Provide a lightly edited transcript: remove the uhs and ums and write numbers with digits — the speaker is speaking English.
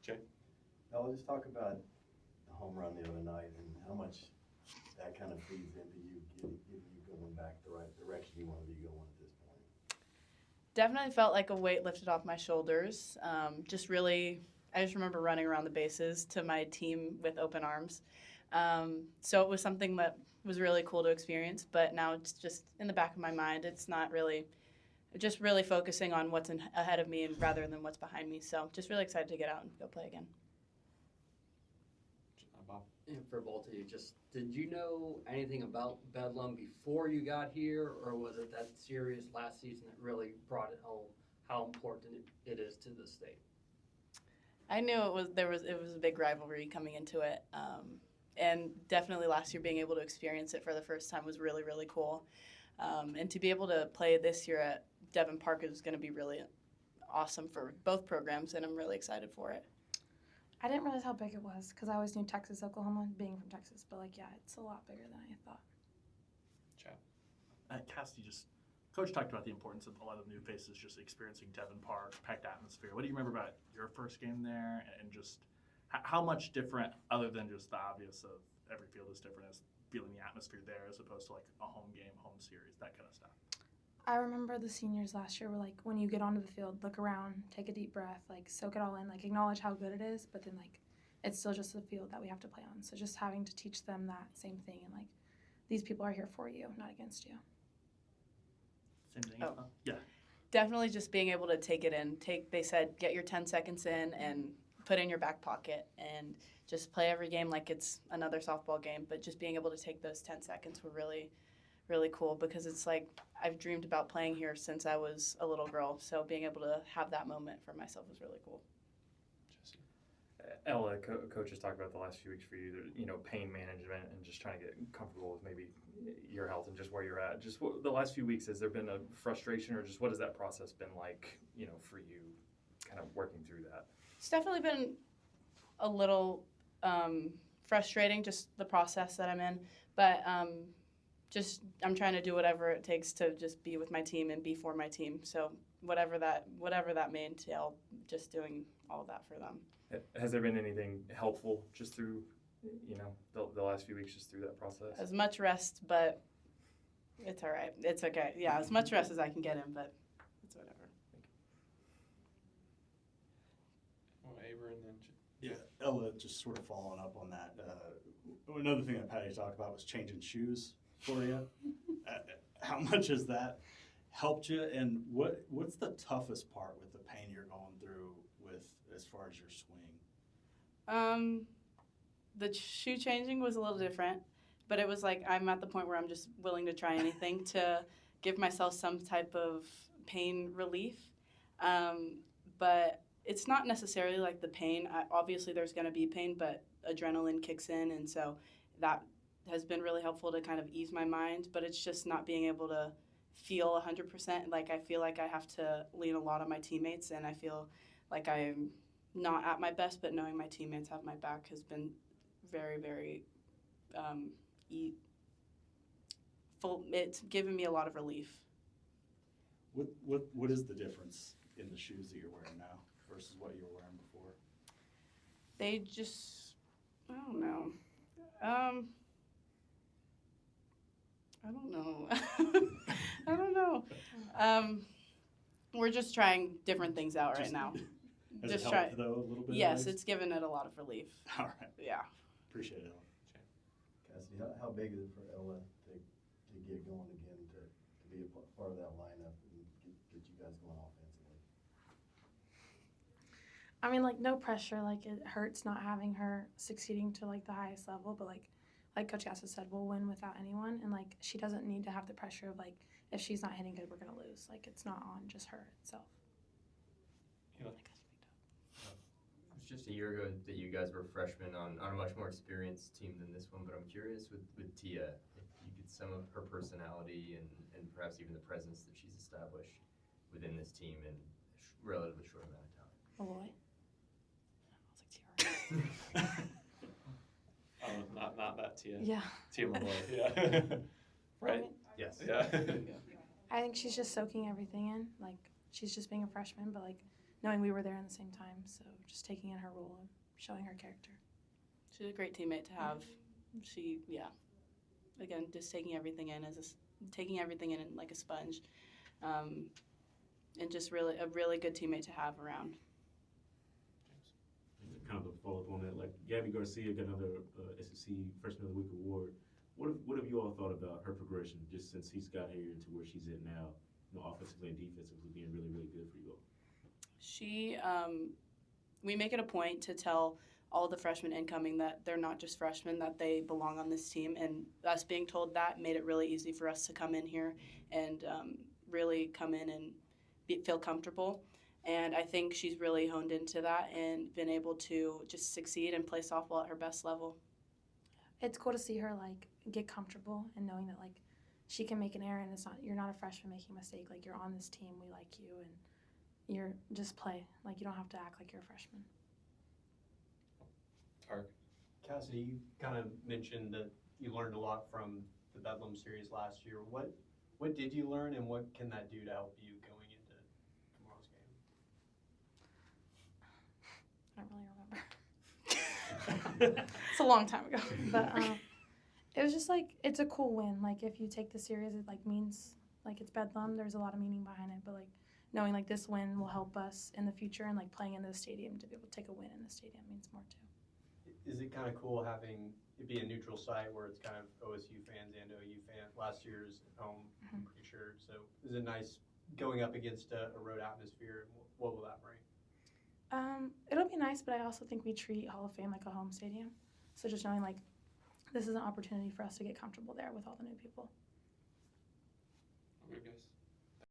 Jay? Now, let's talk about the home run the other night and how much that kind of feeds into you getting you going back the right direction you want to be going at this point. Definitely felt like a weight lifted off my shoulders. I just remember running around the bases to my team with open arms. So it was something that was really cool to experience, but now it's just in the back of my mind. It's not really, just really focusing on what's ahead of me and rather than what's behind me. So just really excited to get out and go play again. Bob? And for both of you, just did you know anything about Bedlam before you got here, or was it that series last season that really brought it home how important it is to the state? I knew it was a big rivalry coming into it, and definitely last year being able to experience it for the first time was really, really cool. And to be able to play this year at Devon Park is going to be really awesome for both programs, and I'm really excited for it. I didn't realize how big it was because I always knew Texas, Oklahoma, being from Texas. But, like, yeah, it's a lot bigger than I thought. Kasidi, Coach talked about the importance of a lot of new faces just experiencing Devon Park, packed atmosphere. What do you remember about your first game there and just how much different, other than just the obvious of every field is different, as feeling the atmosphere there as opposed to like a home game, home series, that kind of stuff? I remember the seniors last year were like, when you get onto the field, look around, take a deep breath, like soak it all in, like acknowledge how good it is, but then like it's still just the field that we have to play on. So just having to teach them that same thing and like these people are here for you, not against you. Same thing? Oh. Yeah. Definitely just being able to take it in. They said, get your 10 seconds in and put it in your back pocket and just play every game like it's another softball game. But just being able to take those 10 seconds were really, really cool because it's like I've dreamed about playing here since I was a little girl. So being able to have that moment for myself was really cool. Ella, coach has talked about the last few weeks for you, pain management and just trying to get comfortable with maybe your health and just where you're at. Just the last few weeks, has there been a frustration or just what has that process been like, for you kind of working through that? It's definitely been a little frustrating, just the process that I'm in. But I'm trying to do whatever it takes to just be with my team and be for my team. So whatever that may entail, just doing all of that for them. Has there been anything helpful just through, the last few weeks, just through that process? As much rest, but it's all right. It's okay. Yeah, as much rest as I can get in, but it's whatever. Ava and then Yeah, Ella, just sort of following up on that. Another thing that Patty talked about was changing shoes for you. How much has that helped you, and what's the toughest part with the pain you're going through with as far as your swing? The shoe changing was a little different, but it was like I'm at the point where I'm just willing to try anything to give myself some type of pain relief. But it's not necessarily like the pain. Obviously, there's going to be pain, but adrenaline kicks in, and so that has been really helpful to kind of ease my mind. But it's just not being able to feel 100%. Like I feel like I have to lean a lot on my teammates, and I feel like I'm not at my best, but knowing my teammates have my back has been very, very it's given me a lot of relief. What is the difference in the shoes that you're wearing now versus what you were wearing before? They just, I don't know. I don't know. I don't know. We're just trying different things out right now. Has Just it helped, though, a little bit? Yes, it's given it a lot of relief. All right. Yeah. Appreciate it. Kasidi, how big is it for Ella to get going again, to be a part of that lineup and get you guys going offensively? I mean, like, no pressure. Like, it hurts not having her succeeding to, like, the highest level. But, like Coach Gassa said, we'll win without anyone. And, like, she doesn't need to have the pressure of, like, if she's not hitting good, we're going to lose. Like, it's not on just her itself. It was just a year ago that you guys were freshmen on a much more experienced team than this one. But I'm curious with Tia, if you could sum up her personality and perhaps even the presence that she's established within this team in a relatively short amount of time. Oh, boy. Not that Tia. Yeah. Tia Malloy. Yeah. Right. Yes. Yeah. I think she's just soaking everything in. Like, she's just being a freshman, but, like, knowing we were there in the same time. So just taking in her role and showing her character. She's a great teammate to have. She, again, just taking everything in like a sponge, and just really a really good teammate to have around. Kind of a follow up on that, like Gabby Garcia got another SEC Freshman of the Week award. What have you all thought about her progression just since he's got here to where she's at now? Offensively and defensively being really, really good for you all. She, we make it a point to tell all the freshmen incoming that they're not just freshmen, that they belong on this team. And us being told that made it really easy for us to come in here and really come in and feel comfortable. And I think she's really honed into that and been able to just succeed and play softball at her best level. It's cool to see her get comfortable and knowing that she can make an error and you're not a freshman making a mistake. You're on this team, we like you, and you're just play. You don't have to act like you're a freshman. Tark. Kasidi, you kind of mentioned that you learned a lot from the Bedlam series last year. What did you learn, and what can that do to help you going into tomorrow's game? I don't really remember. It's a long time ago, but it was just it's a cool win. If you take the series, it means it's Bedlam. There's a lot of meaning behind it, but knowing this win will help us in the future, and playing in the stadium to be able to take a win in the stadium means more too. Is it kind of cool having it be a neutral site where it's kind of OSU fans and OU fans? Last year's at home, I'm pretty sure. So is it nice going up against a road atmosphere? What will that bring? It'll be nice, but I also think we treat Hall of Fame like a home stadium. So just knowing this is an opportunity for us to get comfortable there with all the new people. Okay, guys.